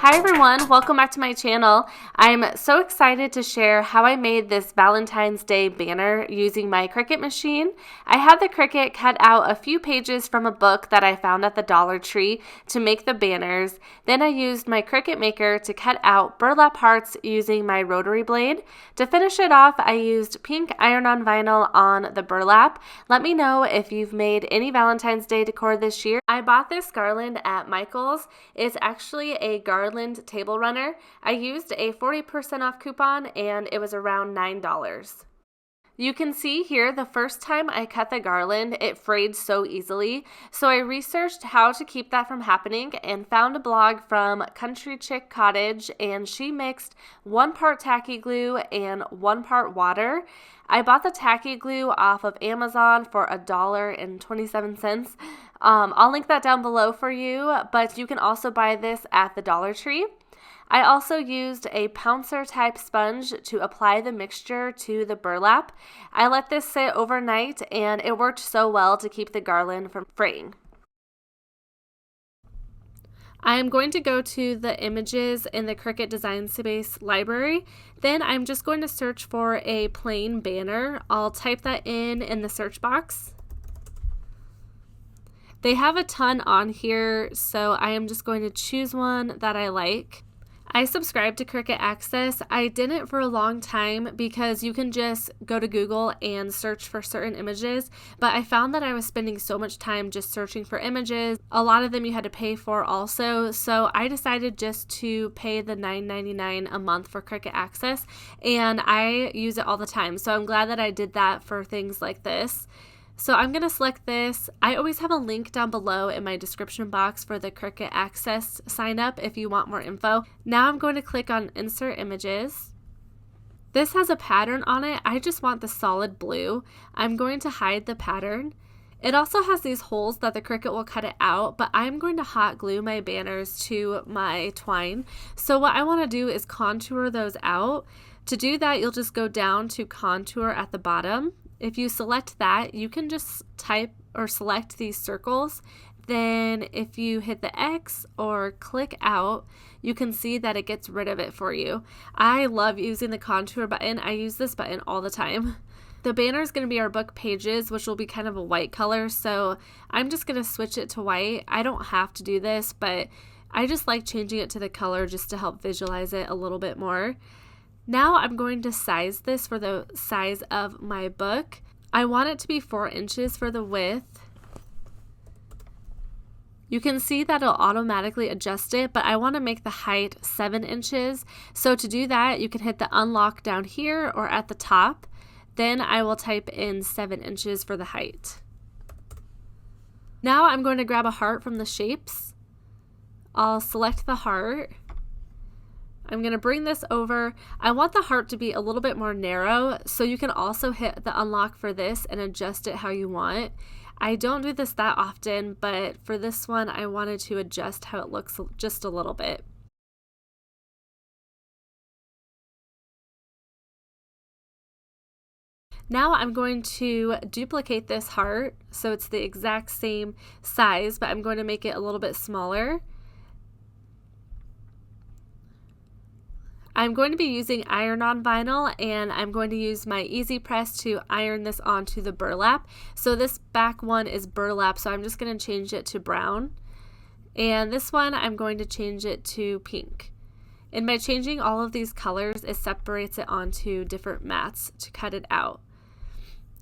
Hi everyone, welcome back to my channel. I'm so excited to share how I made this Valentine's Day banner using my Cricut machine. I had the Cricut cut out a few pages from a book that I found at the Dollar Tree to make the banners. Then I used my Cricut Maker to cut out burlap hearts using my rotary blade. To finish it off, I used pink iron-on vinyl on the burlap. Let me know if you've made any Valentine's Day decor this year. I bought this garland at Michael's. It's actually a garland table runner. I used a 40% off coupon and it was around $9. You can see here the first time I cut the garland, it frayed so easily. So I researched how to keep that from happening and found a blog from Country Chick Cottage, and she mixed 1 part tacky glue and 1 part water. I bought the tacky glue off of Amazon for $1.27. I'll link that down below for you, but you can also buy this at the Dollar Tree. I also used a pouncer type sponge to apply the mixture to the burlap. I let this sit overnight and it worked so well to keep the garland from fraying. I'm going to go to the images in the Cricut Design Space library. Then I'm just going to search for a plain banner. I'll type that in the search box. They have a ton on here, so I am just going to choose one that I like. I subscribed to Cricut Access. I didn't for a long time because you can just go to Google and search for certain images, but I found that I was spending so much time just searching for images. A lot of them you had to pay for also, so I decided just to pay the $9.99 a month for Cricut Access, and I use it all the time, so I'm glad that I did that for things like this. So I'm going to select this. I always have a link down below in my description box for the Cricut Access sign up if you want more info. Now I'm going to click on Insert Images. This has a pattern on it. I just want the solid blue. I'm going to hide the pattern. It also has these holes that the Cricut will cut it out, but I'm going to hot glue my banners to my twine. So what I want to do is contour those out. To do that, you'll just go down to Contour at the bottom. If you select that, you can just type or select these circles. Then if you hit the X or click out, you can see that it gets rid of it for you. I love using the contour button. I use this button all the time. The banner is going to be our book pages, which will be kind of a white color, so I'm just going to switch it to white. I don't have to do this, but I just like changing it to the color just to help visualize it a little bit more. Now I'm going to size this for the size of my book. I want it to be 4 inches for the width. You can see that it'll automatically adjust it, but I want to make the height 7 inches. So to do that, you can hit the unlock down here or at the top. Then I will type in 7 inches for the height. Now I'm going to grab a heart from the shapes. I'll select the heart. I'm going to bring this over. I want the heart to be a little bit more narrow, so you can also hit the unlock for this and adjust it how you want. I don't do this that often, but for this one, I wanted to adjust how it looks just a little bit. Now I'm going to duplicate this heart, so it's the exact same size, but I'm going to make it a little bit smaller. I'm going to be using iron-on vinyl, and I'm going to use my Easy Press to iron this onto the burlap. So this back one is burlap, so I'm just going to change it to brown. And this one, I'm going to change it to pink. And by changing all of these colors, it separates it onto different mats to cut it out,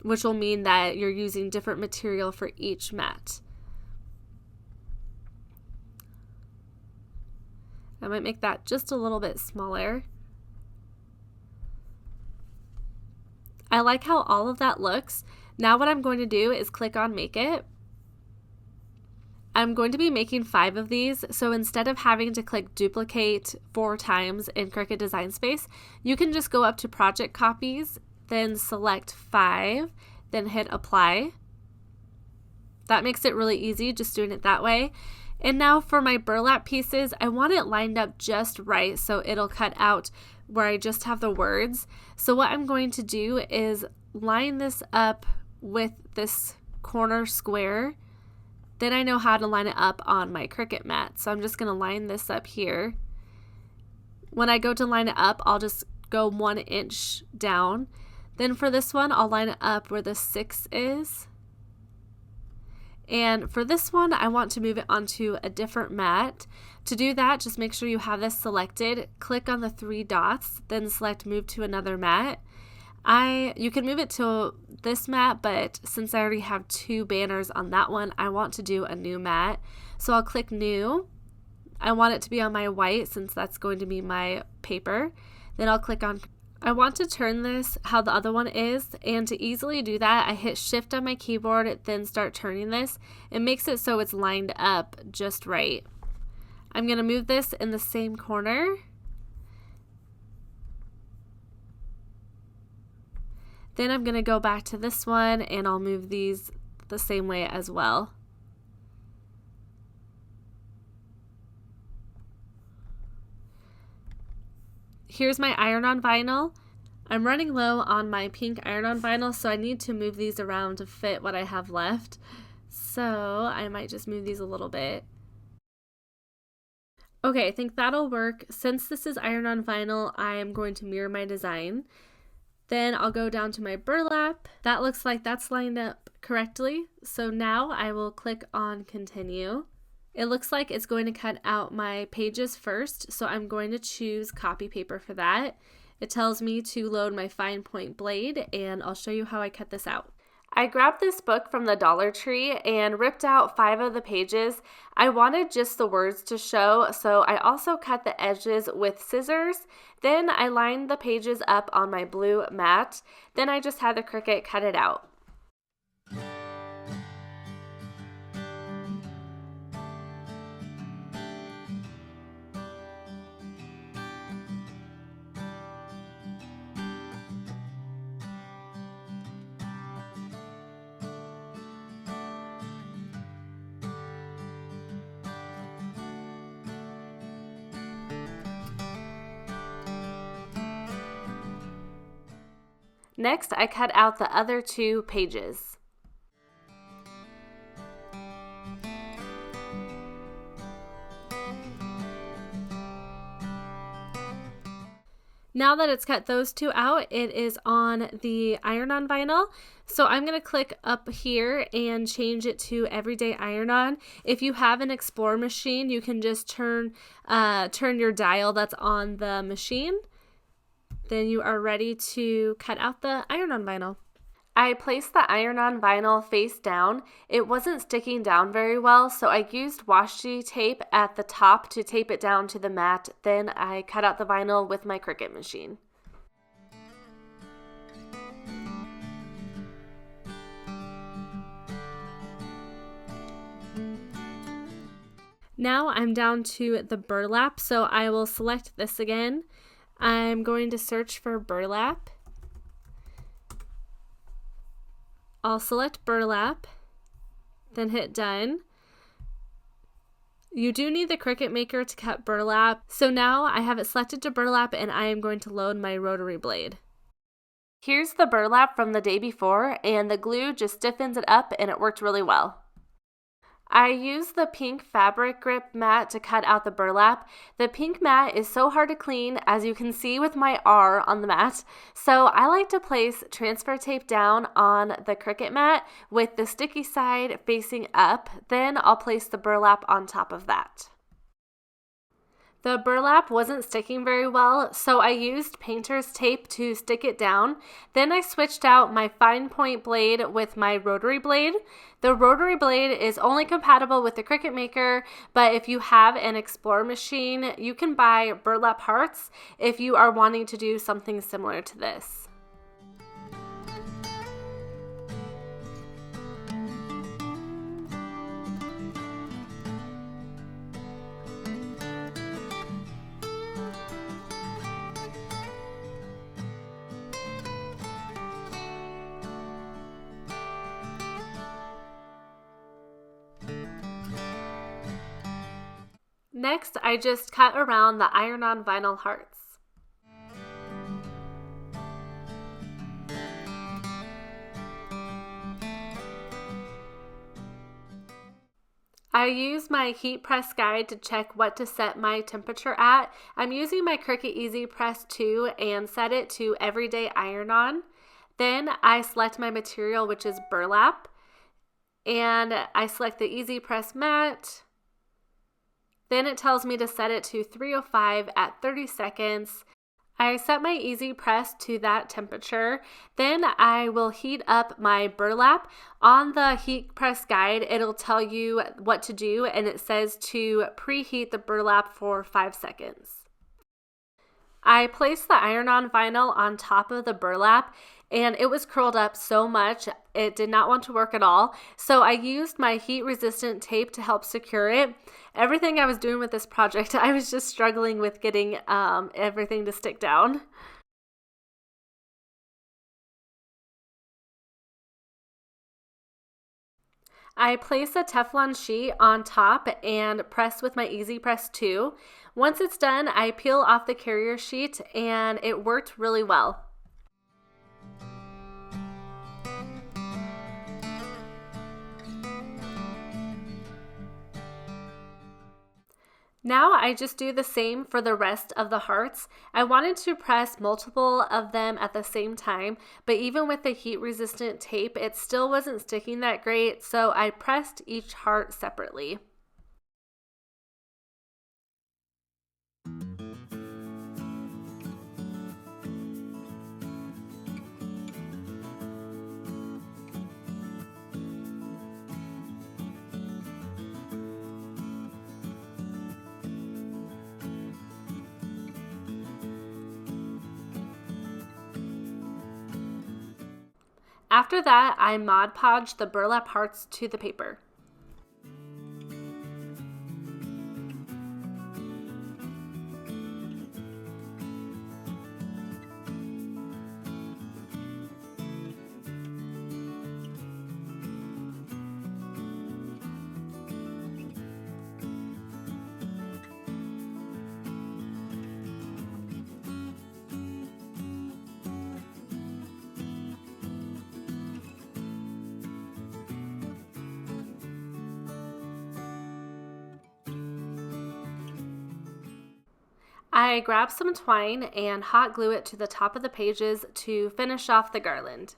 which will mean that you're using different material for each mat. I might make that just a little bit smaller. I like how all of that looks. Now what I'm going to do is click on Make It. I'm going to be making 5 of these, so instead of having to click Duplicate 4 times in Cricut Design Space, you can just go up to Project Copies, then select 5, then hit Apply. That makes it really easy just doing it that way. And now for my burlap pieces, I want it lined up just right so it'll cut out where I just have the words. So what I'm going to do is line this up with this corner square. Then I know how to line it up on my Cricut mat. So I'm just going to line this up here. When I go to line it up, I'll just go 1 inch down. Then for this one, I'll line it up where the 6 is. And for this one, I want to move it onto a different mat. To do that, just make sure you have this selected. Click on the 3 dots, then select move to another mat. You can move it to this mat, but since I already have 2 banners on that one, I want to do a new mat. So I'll click new. I want it to be on my white since that's going to be my paper. Then I'll click on, I want to turn this how the other one is, and to easily do that, I hit shift on my keyboard, then start turning this. It makes it so it's lined up just right. I'm going to move this in the same corner. Then I'm going to go back to this one and I'll move these the same way as well. Here's my iron-on vinyl. I'm running low on my pink iron-on vinyl, so I need to move these around to fit what I have left. So I might just move these a little bit. Okay, I think that'll work. Since this is iron-on vinyl, I am going to mirror my design. Then I'll go down to my burlap. That looks like that's lined up correctly. So now I will click on continue. It looks like it's going to cut out my pages first, so I'm going to choose copy paper for that. It tells me to load my fine point blade, and I'll show you how I cut this out. I grabbed this book from the Dollar Tree and ripped out 5 of the pages. I wanted just the words to show, so I also cut the edges with scissors. Then I lined the pages up on my blue mat. Then I just had the Cricut cut it out. Next, I cut out the other 2 pages. Now that it's cut those 2 out, it is on the iron-on vinyl. So I'm going to click up here and change it to everyday iron-on. If you have an Explorer machine, you can just turn your dial that's on the machine. Then you are ready to cut out the iron-on vinyl. I placed the iron-on vinyl face down. It wasn't sticking down very well, so I used washi tape at the top to tape it down to the mat. Then I cut out the vinyl with my Cricut machine. Now I'm down to the burlap, so I will select this again. I'm going to search for burlap. I'll select burlap, then hit done. You do need the Cricut Maker to cut burlap, so now I have it selected to burlap and I am going to load my rotary blade. Here's the burlap from the day before, and the glue just stiffens it up and it worked really well. I used the pink fabric grip mat to cut out the burlap. The pink mat is so hard to clean, as you can see with my R on the mat, so I like to place transfer tape down on the Cricut mat with the sticky side facing up. Then I'll place the burlap on top of that. The burlap wasn't sticking very well, so I used painter's tape to stick it down. Then I switched out my fine point blade with my rotary blade. The rotary blade is only compatible with the Cricut Maker, but if you have an Explorer machine, you can buy burlap hearts if you are wanting to do something similar to this. Next, I just cut around the iron-on vinyl hearts. I use my heat press guide to check what to set my temperature at. I'm using my Cricut Easy Press 2 and set it to everyday iron on. Then I select my material, which is burlap, and I select the Easy Press mat. Then it tells me to set it to 305 at 30 seconds. I set my Easy Press to that temperature. Then I will heat up my burlap. On the heat press guide, it'll tell you what to do, and it says to preheat the burlap for 5 seconds. I placed the iron-on vinyl on top of the burlap, and it was curled up so much it did not want to work at all. So I used my heat-resistant tape to help secure it. Everything I was doing with this project, I was just struggling with getting everything to stick down. I place a Teflon sheet on top and press with my Easy Press 2. Once it's done, I peel off the carrier sheet, and it worked really well. Now I just do the same for the rest of the hearts. I wanted to press multiple of them at the same time, but even with the heat resistant tape, it still wasn't sticking that great, so I pressed each heart separately. After that, I Mod Podged the burlap hearts to the paper. I grab some twine and hot glue it to the top of the pages to finish off the garland.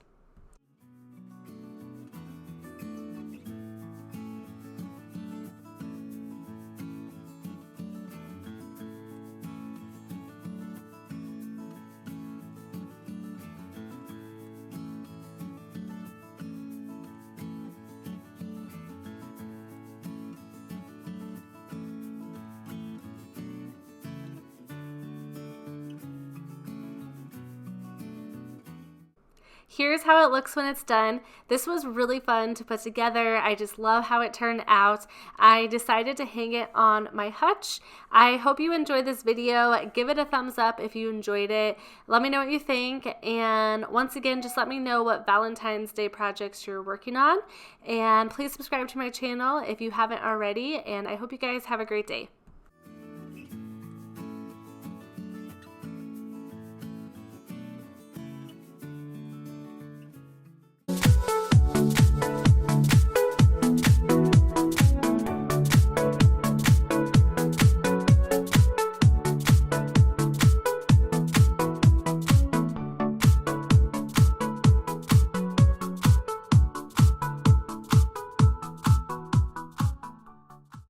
Here's how it looks when it's done. This was really fun to put together. I just love how it turned out. I decided to hang it on my hutch. I hope you enjoyed this video. Give it a thumbs up if you enjoyed it. Let me know what you think. And once again, just let me know what Valentine's Day projects you're working on. And please subscribe to my channel if you haven't already. And I hope you guys have a great day.